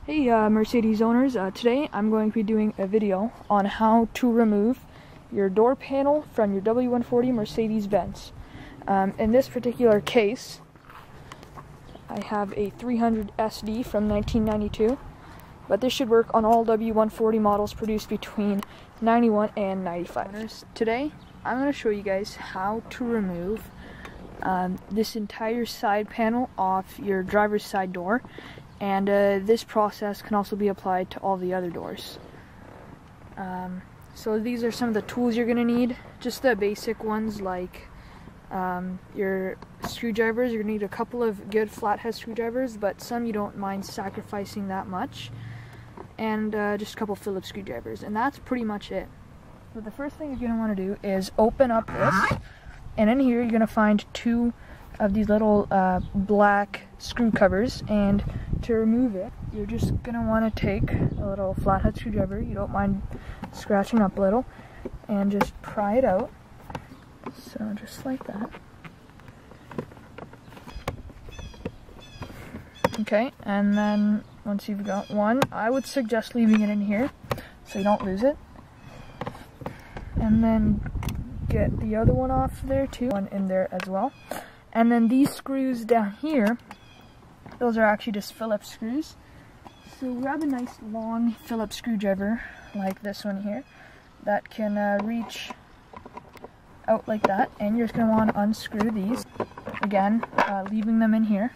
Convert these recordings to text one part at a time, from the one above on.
Hey Mercedes owners, today I'm going to be doing a video on how to remove your door panel from your W140 Mercedes-Benz. In this particular case, I have a 300 SD from 1992, but this should work on all W140 models produced between 91 and 95. Today I'm going to show you guys how to remove this entire side panel off your driver's side door. And this process can also be applied to all the other doors. So these are some of the tools you're going to need. Just the basic ones like your screwdrivers. You're going to need a couple of good flathead screwdrivers, but some you don't mind sacrificing that much. And just a couple Phillips screwdrivers. And that's pretty much it. So the first thing you're going to want to do is open up this. And in here you're going to find two of these little black screw covers, and to remove it you're just going to want to take a little flathead screwdriver, you don't mind scratching up a little, and just pry it out. So just like that. Okay, and then once you've got one, I would suggest leaving it in here so you don't lose it. And then get the other one off there too, one in there as well. And then these screws down here, those are actually just Phillips screws. So grab a nice long Phillips screwdriver like this one here that can reach out like that, and you're just going to want to unscrew these, again leaving them in here.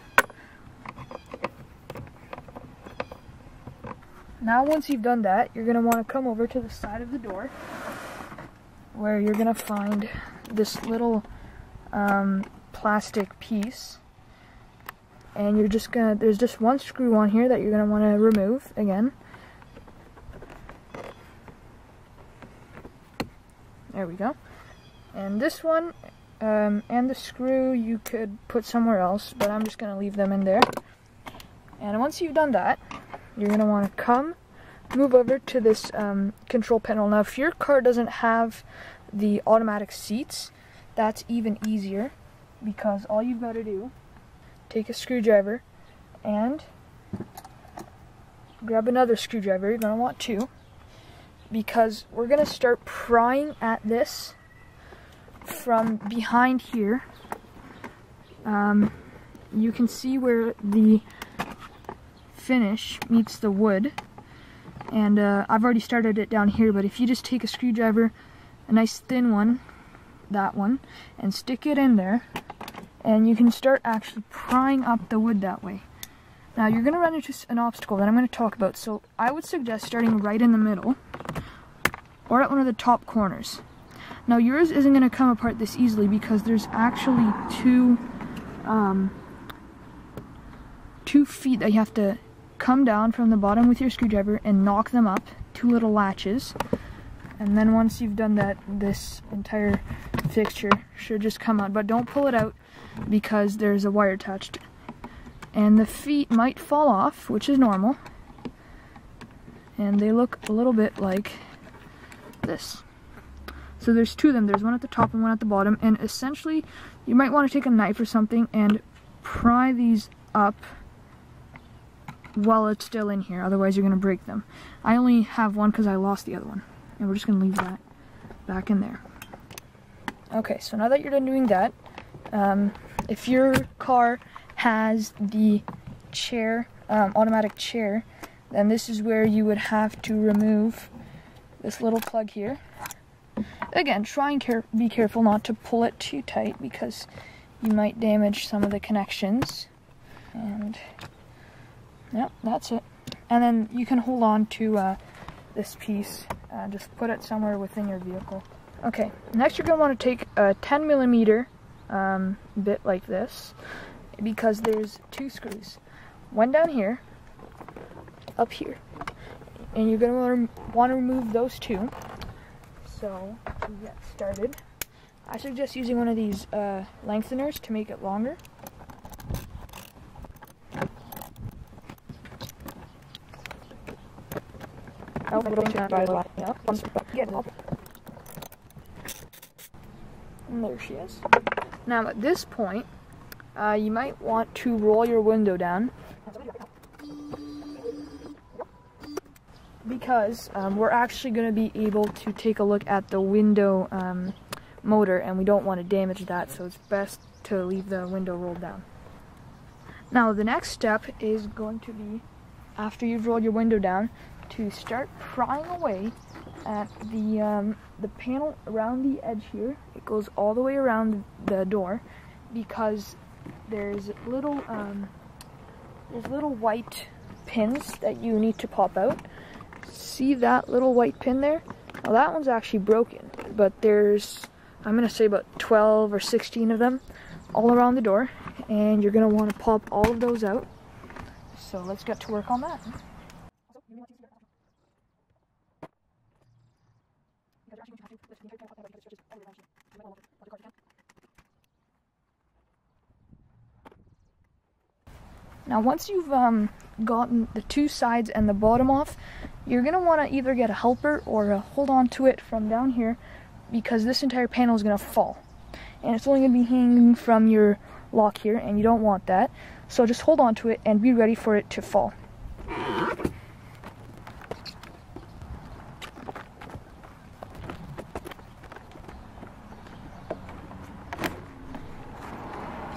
Now once you've done that, you're going to want to come over to the side of the door where you're going to find this little plastic piece, and you're just gonna, there's just one screw on here that you're gonna want to remove again. There we go. And this one and the screw you could put somewhere else, but I'm just gonna leave them in there. And once you've done that, you're gonna want to move over to this control panel. Now if your car doesn't have the automatic seats, that's even easier, because all you've got to do, take a screwdriver and grab another screwdriver. You're going to want two, because we're going to start prying at this from behind here. You can see where the finish meets the wood, and I've already started it down here, but if you just take a screwdriver, a nice thin one, that one, and stick it in there, and you can start actually prying up the wood that way. Now you're going to run into an obstacle that I'm going to talk about, so I would suggest starting right in the middle or at one of the top corners. Now yours isn't going to come apart this easily because there's actually two feet that you have to come down from the bottom with your screwdriver and knock them up, two little latches. And then once you've done that, this entire fixture should just come out. But don't pull it out because there's a wire attached. And the feet might fall off, which is normal. And they look a little bit like this. So there's two of them. There's one at the top and one at the bottom. And essentially, you might want to take a knife or something and pry these up while it's still in here. Otherwise, you're going to break them. I only have one because I lost the other one. And we're just going to leave that back in there. Okay, so now that you're done doing that, if your car has the chair, automatic chair, then this is where you would have to remove this little plug here. Again, try and be careful not to pull it too tight because you might damage some of the connections. And yep, that's it. And then you can hold on to this piece. Just put it somewhere within your vehicle. Okay, next you're going to want to take a 10mm bit like this, because there's two screws. One down here, up here. And you're going to want to remove those two. So, to get started, I suggest using one of these lengtheners to make it longer. And there she is. Now at this point, you might want to roll your window down because we're actually going to be able to take a look at the window motor, and we don't want to damage that, so it's best to leave the window rolled down. Now the next step is going to be, after you've rolled your window down, to start prying away at the panel around the edge here. It goes all the way around the door, because there's little white pins that you need to pop out. See that little white pin there? Well, that one's actually broken, but there's, I'm going to say, about 12 or 16 of them all around the door, and you're going to want to pop all of those out. So let's get to work on that. Now once you've gotten the two sides and the bottom off, you're going to want to either get a helper or hold on to it from down here, because this entire panel is going to fall. And it's only going to be hanging from your lock here, and you don't want that. So just hold on to it and be ready for it to fall.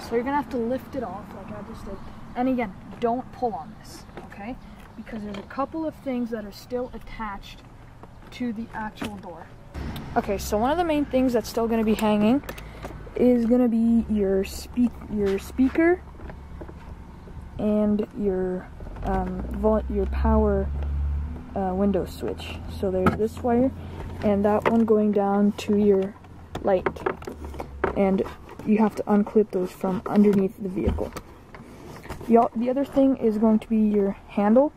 So you're going to have to lift it off like I just did. And again, don't pull on this, okay? Because there's a couple of things that are still attached to the actual door. Okay, so one of the main things that's still going to be hanging is going to be your speaker and your power window switch. So there's this wire and that one going down to your light. And you have to unclip those from underneath the vehicle. The other thing is going to be your handle,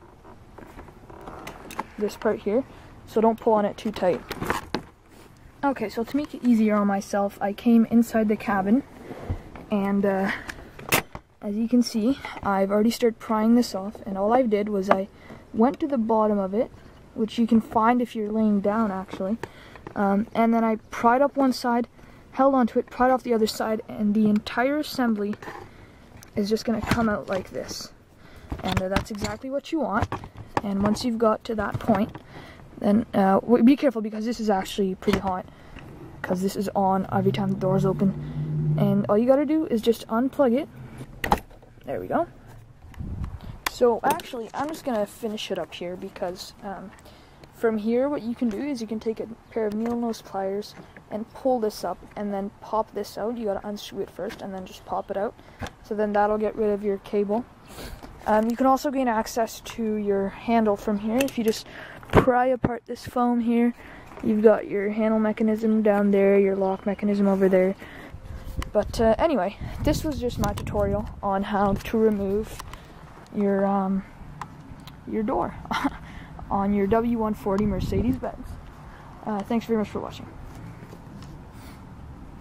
this part here, so don't pull on it too tight. Okay, so to make it easier on myself, I came inside the cabin, and as you can see, I've already started prying this off, and all I did was I went to the bottom of it, which you can find if you're laying down actually, and then I pried up one side, held onto it, pried off the other side, and the entire assembly is just going to come out like this. And that's exactly what you want. And once you've got to that point, then be careful, because this is actually pretty hot, because this is on every time the door's open. And all you got to do is just unplug it. There we go. So actually, I'm just going to finish it up here, because from here what you can do is you can take a pair of needle nose pliers and pull this up and then pop this out. You got to unscrew it first and then just pop it out. So then that'll get rid of your cable. You can also gain access to your handle from here. If you just pry apart this foam here, you've got your handle mechanism down there, your lock mechanism over there. But anyway, this was just my tutorial on how to remove your door on your W140 Mercedes-Benz. Thanks very much for watching.